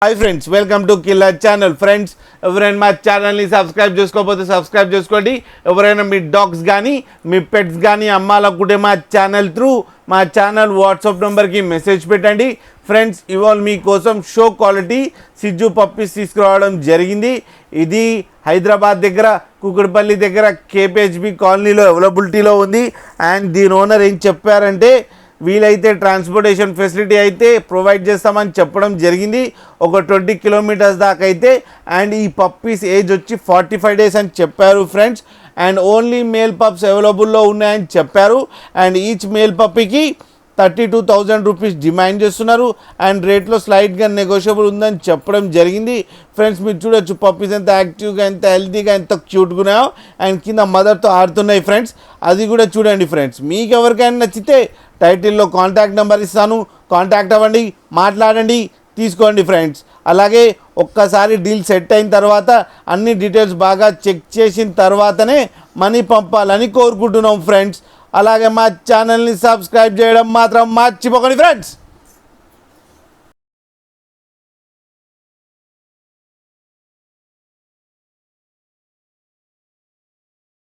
Hi friends, welcome to killer channel. Friends, ఎవరైనా మా ఛానల్ని సబ్స్క్రైబ్ చేసుకోకపోతే సబ్స్క్రైబ్ చేసుకోండి. ఎవరైనా మీ డాగ్స్ కానీ మీ పెట్స్ కానీ అమ్మాలనుకుంటే మా ఛానల్ త్రూ మా ఛానల్ వాట్సాప్ నెంబర్కి మెసేజ్ పెట్టండి. ఫ్రెండ్స్, ఇవాళ మీకోసం షో క్వాలిటీ సిజ్జు పప్పీస్ తీసుకురావడం జరిగింది. ఇది హైదరాబాద్ దగ్గర కుకుడుపల్లి దగ్గర కేపీహెచ్బి కాలనీలో అవైలబిలిటీలో ఉంది. అండ్ దీని ఓనర్ ఏం చెప్పారంటే వీలైతే ట్రాన్స్పోర్టేషన్ ఫెసిలిటీ అయితే ప్రొవైడ్ చేస్తామని చెప్పడం జరిగింది. ఒక 20 కిలోమీటర్స్ దాకా అయితే. అండ్ ఈ పప్పీస్ ఏజ్ వచ్చి 45 డేస్ అని చెప్పారు friends. And only male pups అవైలబుల్లో ఉన్నాయని చెప్పారు. అండ్ ఈచ్ మేల్ పప్పీకి 32,000 రూపీస్ డిమాండ్ చేస్తున్నారు. అండ్ రేట్లో స్లైడ్గా నెగోషియబుల్ ఉందని చెప్పడం జరిగింది. ఫ్రెండ్స్, మీరు చూడొచ్చు పప్పీస్ ఎంత యాక్టివ్గా, ఎంత హెల్తీగా, ఎంత క్యూట్గా ఉన్నాయో. అండ్ కింద మదర్తో ఆడుతున్నాయి ఫ్రెండ్స్, అది కూడా చూడండి. ఫ్రెండ్స్, మీకు ఎవరికైనా నచ్చితే టైటిల్లో కాంటాక్ట్ నెంబర్ ఇస్తాను, కాంటాక్ట్ అవ్వండి, మాట్లాడండి, తీసుకోండి ఫ్రెండ్స్. అలాగే ఒక్కసారి డీల్ సెట్ అయిన తర్వాత అన్ని డీటెయిల్స్ బాగా చెక్ చేసిన తర్వాతనే మనీ పంపాలని కోరుకుంటున్నాం ఫ్రెండ్స్. అలాగే మా ఛానల్ని సబ్స్క్రైబ్ చేయడం మాత్రం మర్చిపోకండి ఫ్రెండ్స్.